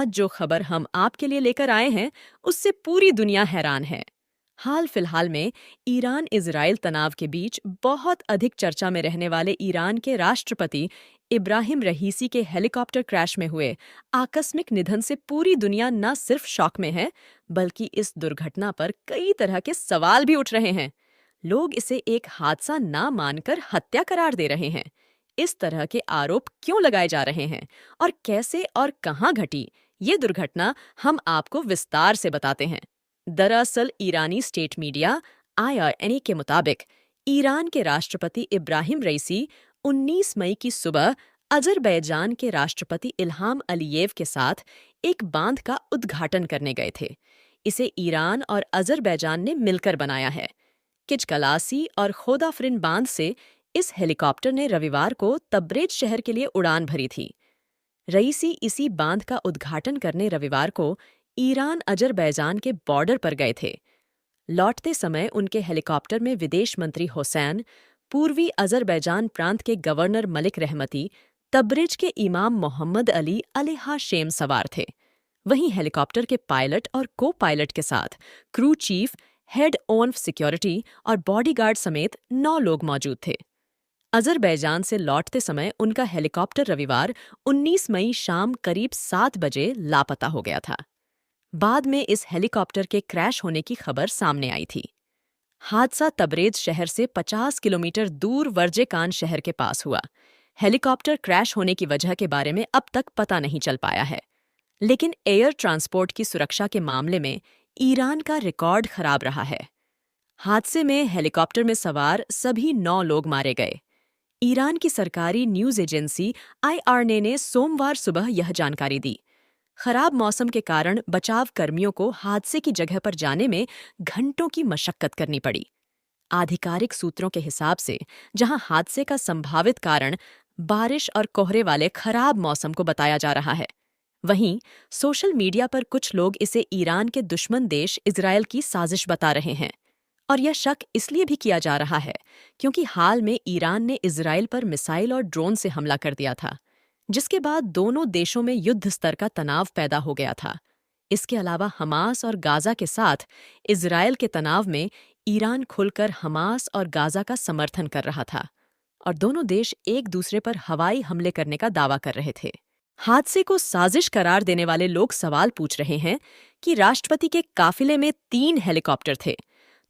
आज जो खबर हम आपके लिए लेकर आए हैं, उससे पूरी दुनिया हैरान है। हाल फिलहाल में ईरान इजराइल तनाव के बीच बहुत अधिक चर्चा में रहने वाले ईरान के राष्ट्रपति इब्राहिम रहीसी के हेलीकॉप्टर क्रैश में हुए आकस्मिक निधन से पूरी दुनिया न सिर्फ शॉक में है, बल्कि इस दुर्घटना पर कई तरह के सवाल भी उठ रहे हैं। लोग इसे एक हादसा ना मानकर हत्या करार दे रहे हैं। इस तरह के आरोप क्यों लगाए जा रहे हैं और कैसे और कहां घटी, ये दुर्घटना हम आपको विस्तार से बताते हैं। दरअसल ईरानी स्टेट मीडिया IRNA के मुताबिक ईरान के राष्ट्रपति इब्राहिम रईसी 19 मई की सुबह अजरबैजान के राष्ट्रपति इल्हाम अलीयेव के साथ एक बांध का उद्घाटन करने गए थे। इसे ईरान और अजरबैजान ने मिलकर बनाया है। किचकलासी और खोदाफरिन बांध से इस हेलीकॉप्टर ने रविवार को तब्रेज शहर के लिए उड़ान भरी थी। रईसी इसी बांध का उद्घाटन करने रविवार को ईरान अजरबैजान के बॉर्डर पर गए थे। लौटते समय उनके हेलीकॉप्टर में विदेश मंत्री हुसैन, पूर्वी अजरबैजान प्रांत के गवर्नर मलिक रहमती, तब्रिज के इमाम मोहम्मद अली अलेहा शेम सवार थे। वहीं हेलीकॉप्टर के पायलट और को पायलट के साथ crew chief, head on security और बॉडीगार्ड समेत 9 लोग मौजूद थे। अजरबैजान से लौटते समय उनका हेलीकॉप्टर रविवार 19 मई शाम करीब 7 बजे लापता हो गया था। बाद में इस हेलीकॉप्टर के क्रैश होने की खबर सामने आई थी। हादसा तबरेज शहर से 50 किलोमीटर दूर वर्जेकान शहर के पास हुआ। हेलीकॉप्टर क्रैश होने की वजह के बारे में अब तक पता नहीं चल पाया है, लेकिन एयर ट्रांसपोर्ट की सुरक्षा के मामले में ईरान का रिकॉर्ड खराब रहा है। हादसे में हेलीकॉप्टर में सवार सभी 9 लोग मारे गए। ईरान की सरकारी न्यूज एजेंसी IRNA ने सोमवार सुबह यह जानकारी दी। खराब मौसम के कारण बचाव कर्मियों को हादसे की जगह पर जाने में घंटों की मशक्कत करनी पड़ी। आधिकारिक सूत्रों के हिसाब से जहां हादसे का संभावित कारण बारिश और कोहरे वाले खराब मौसम को बताया जा रहा है, वहीं सोशल मीडिया पर कुछ लोग इसे ईरान के दुश्मन देश इजरायल की साजिश बता रहे हैं। और यह शक इसलिए भी किया जा रहा है क्योंकि हाल में ईरान ने इजरायल पर मिसाइल और ड्रोन से हमला कर दिया था, जिसके बाद दोनों देशों में युद्ध स्तर का तनाव पैदा हो गया था। इसके अलावा हमास और गाजा के साथ इजरायल के तनाव में ईरान खुलकर हमास और गाजा का समर्थन कर रहा था और दोनों देश एक दूसरे पर हवाई हमले करने का दावा कर रहे थे। हादसे को साजिश करार देने वाले लोग सवाल पूछ रहे हैं कि राष्ट्रपति के काफिले में 3 हेलीकॉप्टर थे,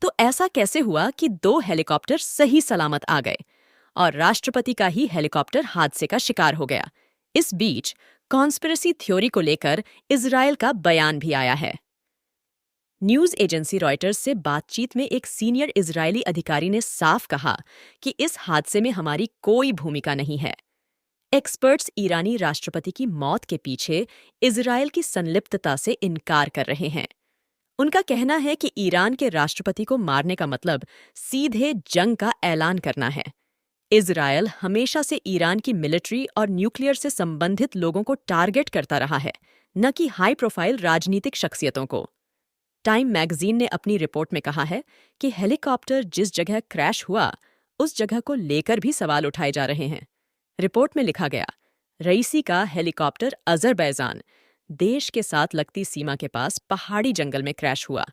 तो ऐसा कैसे हुआ कि 2 हेलीकॉप्टर सही सलामत आ गए और राष्ट्रपति का ही हेलीकॉप्टर हादसे का शिकार हो गया। इस बीच कॉन्स्पिरेसी थ्योरी को लेकर इजरायल का बयान भी आया है। न्यूज एजेंसी रॉयटर्स से बातचीत में एक सीनियर इजरायली अधिकारी ने साफ कहा कि इस हादसे में हमारी कोई भूमिका नहीं है। एक्सपर्ट्स ईरानी राष्ट्रपति की मौत के पीछे इजरायल की संलिप्तता से इनकार कर रहे हैं। उनका कहना है कि ईरान के राष्ट्रपति को मारने का मतलब सीधे जंग का ऐलान करना है। इजरायल हमेशा से ईरान की मिलिट्री और न्यूक्लियर से संबंधित लोगों को टारगेट करता रहा है, न कि हाई प्रोफाइल राजनीतिक शख्सियतों को। टाइम मैगजीन ने अपनी रिपोर्ट में कहा है कि हेलीकॉप्टर जिस जगह क्रैश हुआ, उस जगह को लेकर भी सवाल उठाए जा रहे हैं। रिपोर्ट में लिखा गया, रईसी का हेलीकॉप्टर अजरबैजान देश के साथ लगती सीमा के पास पहाड़ी जंगल में क्रैश हुआ।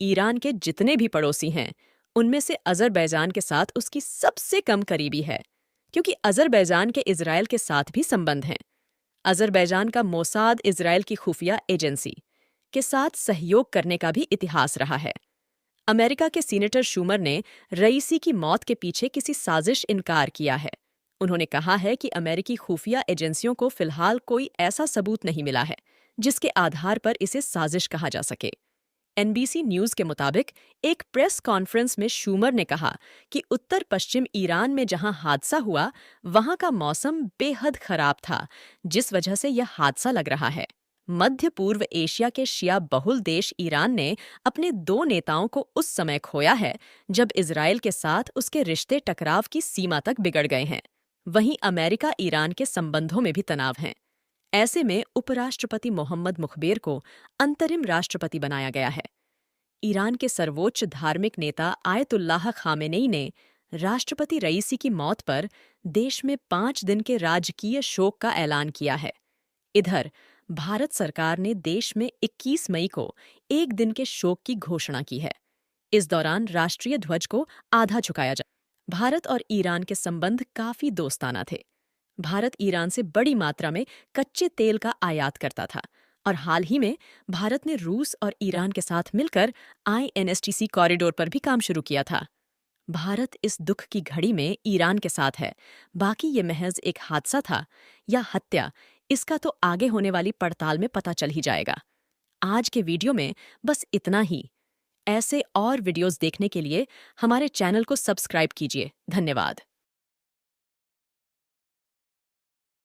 ईरान के जितने भी पड़ोसी हैं, उनमें से अजरबैजान के साथ उसकी सबसे कम करीबी है, क्योंकि अजरबैजान के इजरायल के साथ भी संबंध हैं। अजरबैजान का मोसाद इजरायल की खुफिया एजेंसी के साथ सहयोग करने का भी इतिहास रहा है। अमेरिका के सीनेटर शूमर ने रईसी की मौत के पीछे किसी साजिश इनकार किया है। उन्होंने कहा है कि अमेरिकी खुफिया एजेंसियों को फिलहाल कोई ऐसा सबूत नहीं मिला है जिसके आधार पर इसे साजिश कहा जा सके। NBC न्यूज के मुताबिक एक प्रेस कॉन्फ्रेंस में शूमर ने कहा कि उत्तर पश्चिम ईरान में जहां हादसा हुआ, वहां का मौसम बेहद खराब था, जिस वजह से यह हादसा लग रहा है। मध्य पूर्व एशिया के शिया बहुल देश ईरान ने अपने 2 नेताओं को उस समय खोया है जब इजरायल के साथ उसके रिश्ते टकराव की सीमा तक बिगड़ गए हैं। वहीं अमेरिका ईरान के संबंधों में भी तनाव हैं। ऐसे में उपराष्ट्रपति मोहम्मद मुखबेर को अंतरिम राष्ट्रपति बनाया गया है। ईरान के सर्वोच्च धार्मिक नेता आयतुल्लाह खामेनेई ने राष्ट्रपति रईसी की मौत पर देश में 5 दिन के राजकीय शोक का ऐलान किया है। इधर भारत सरकार ने देश में 21 मई को एक दिन के शोक की घोषणा की है। इस दौरान राष्ट्रीय ध्वज को आधा झुकाया जा। भारत और ईरान के संबंध काफी दोस्ताना थे। भारत ईरान से बड़ी मात्रा में कच्चे तेल का आयात करता था और हाल ही में भारत ने रूस और ईरान के साथ मिलकर INSTC कॉरिडोर पर भी काम शुरू किया था। भारत इस दुख की घड़ी में ईरान के साथ है। बाकी ये महज एक हादसा था या हत्या, इसका तो आगे होने वाली पड़ताल में पता चल ही जाएगा। आज के वीडियो में बस इतना ही। ऐसे और वीडियोस देखने के लिए हमारे चैनल को सब्सक्राइब कीजिए। धन्यवाद।